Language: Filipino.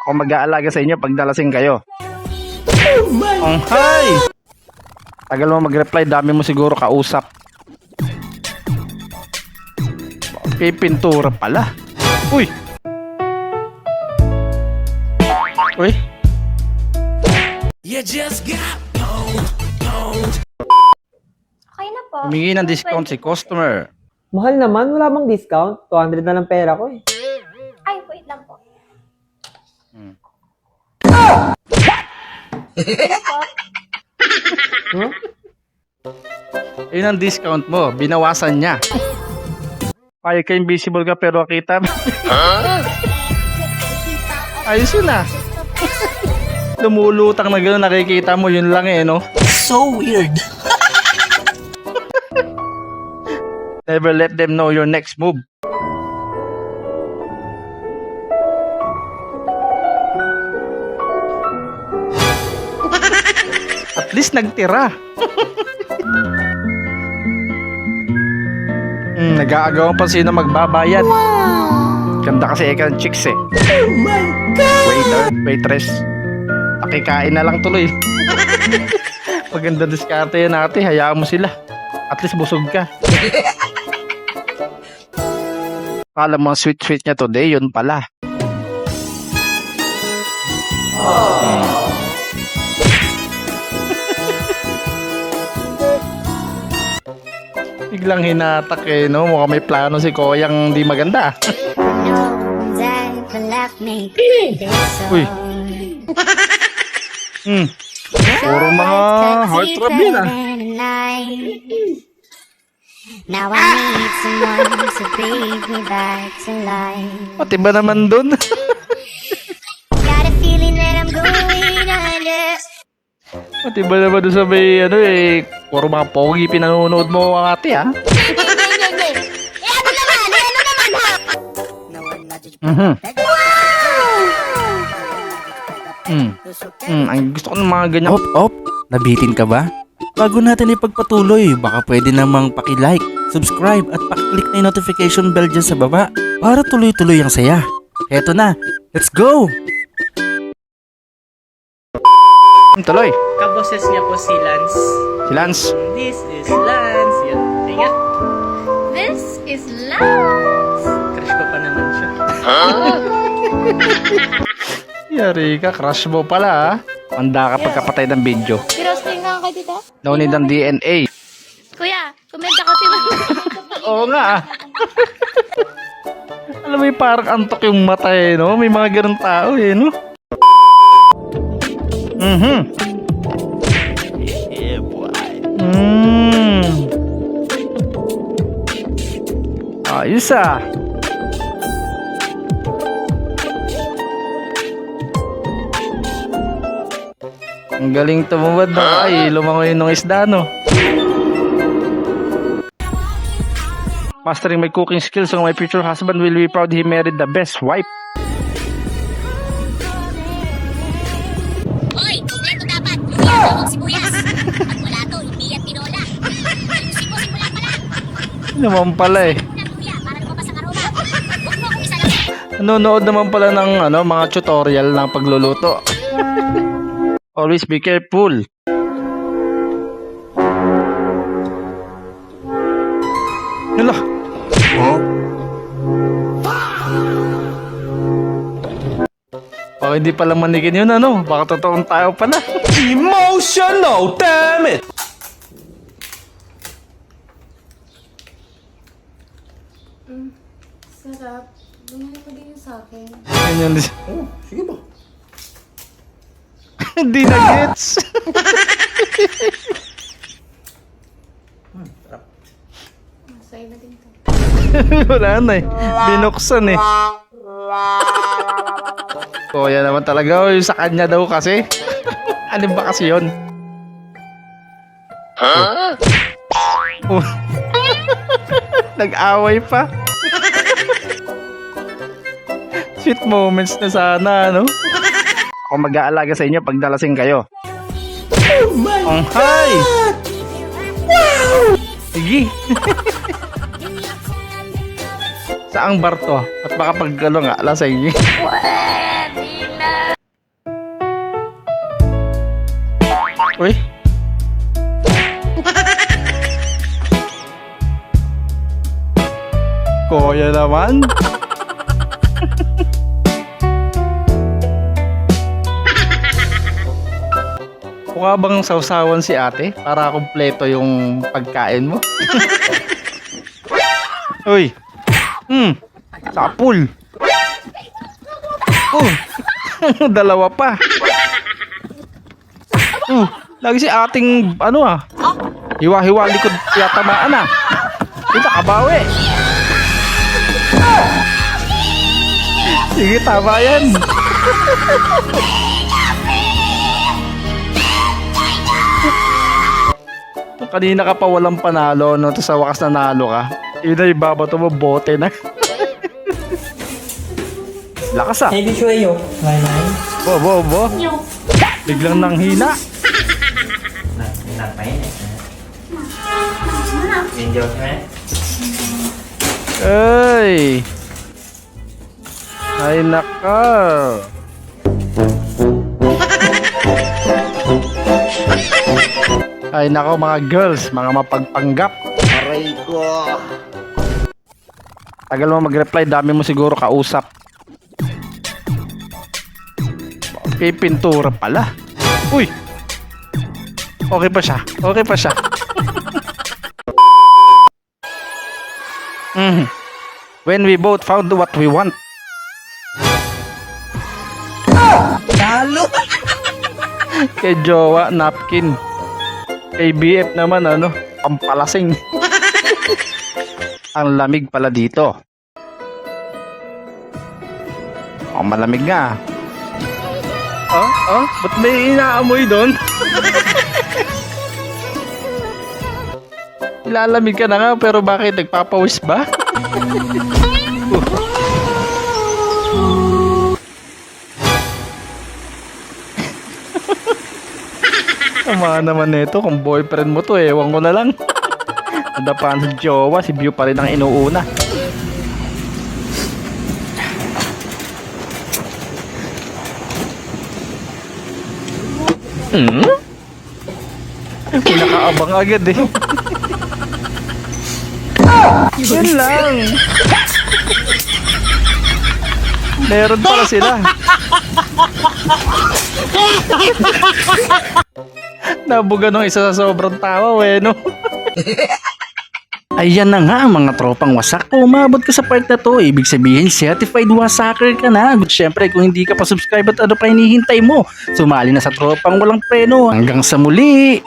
Ako mag-aalaga sa inyo pag dalasing kayo. Oh, hi! Tagal mo mag-reply, dami mo siguro kausap. Pipintura pala. Uy! Uy! You just got pwned. Okay na po. Humingi ng discount si customer. Mahal naman, wala bang discount? 200 na lang pera ko eh. Ay, wait lang po. Huh? Ayun ang discount mo, binawasan niya. Ay, ka invisible ka pero kita. Ayos yun ah. Lumulutang na gano'n, nakikita mo, yun lang eh, no? So weird. Never let them know your next move. At least nagtira. Nag-aagawan pa sino magbabayad. Ganda kasi ikaw ng chicks eh. Oh my God. Waiter, waitress. Pakikain na lang tuloy. Maganda diskarte yan ate, hayaan mo sila. At least busog ka. Kala mo ang sweet niya today, yun pala. Biglang hinatak eh, no? Mukhang may plano si Koyang di maganda. Uy. Puro mga heartthrob yun ah. Now I need someone to bring me back to life. Pati ba naman dun? Got a feeling that I'm going under. Pati ba naman dun sa may ano eh, puro mga pogi pinanonood mo ang ate ah. Ang gusto ko ng mga ganyan. Op, nabitin ka ba? Bago natin ipagpatuloy, baka pwede namang paki-like, subscribe at paki-click na yung notification bell dyan sa baba para tuloy-tuloy ang saya. Eto na, let's go! Tuloy. Kaboses niya po si Lance. Si Lance. This is Lance. Yan. Tingnan. This is Lance. Crush ko pa naman siya. Yari ka, crush mo pala ah. Manda ka pagkapatay ng video. Pirosting ka kay tita? No need ng DNA. Kuya, kumenta ka diba? Oo nga ah. Alam mo yung parang antok yung mata eh, no? May mga ganun tao eh, no? Yeah, boy. Ayos ah. Ang galing tumawad no? Ay, lumangoy nung isda no? Mastering my cooking skills so my future husband will be proud he married the best wife. Hoy, kompleto dapat. Hindi yan tawag sibuyas. Pag wala to, hindi yan tinola. Ayusin mo simula pa lang. Naman pala eh. Kuya, para lumabas ang aroma. Huwag mo akong isa lang. Nanonood naman pala ng ano, mga tutorial ng pagluluto. Always be careful. Hala. Baka hindi pala manigin yun ano. Baka totoong tao pala. Emotional, damn it. Sarap. Bumili ko din yung sa akin. Ganyan din. Oh, sige ba? Hindi na gets. Masaya na din to. Wala na eh. Binuksan eh. Kuya naman talaga. Yung sa kanya daw kasi. Ano ba kasi yun? Huh? Nag-away pa. Sweet moments na sana, no? Ako mag-aalaga sa inyo pag dalasing kayo. Oh my Oh, hi! Wow! Sige. Saang bar to? At baka pag ano nga, lasing. Pwede na. Uy. Kuya naman. Mukha bang sausawan si ate para kumpleto yung pagkain mo? Uy. Sapul. Oh. Dalawa pa. Lagi si ating ano hiwa-hiwa likod tiyatamaan Kita kabawi. Sige, tama yan. Kanina ka pa walang panalo, no? Tapos sa wakas nanalo ka. Yun na ibabato mo, bote na. Lakas Maybe sure you. Bo. Biglang nanghina. Ay. Ay naka. Ay nako mga girls, mga mapagpanggap. Aray ko. Tagal mo mag-reply, dami mo siguro kausap. Okay, pintura pala. Uy. Okay pa siya. When we both found what we want. Talo. Kay jowa, napkin. Kay BF naman, pampalasing. Ang lamig pala dito. Malamig nga. Ba't may inaamoy doon? Ilalamig ka na nga, pero bakit nagpapawis ba? Tama naman nito, kung boyfriend mo to, ewan ko na lang. Nadapaan sa jowa, si View pa rin ang inuuna. Pinakaabang agad eh. Yan lang. Meron pala sila. Nabuga nung isa sa sobrang tawa, no? Ayan na nga ang mga tropang wasak. Kung umabot ka sa part na to, ibig sabihin certified wasaker ka na. Siyempre kung hindi ka pa subscribe at ano pa hinihintay mo, sumali na sa tropang walang preno. Hanggang sa muli!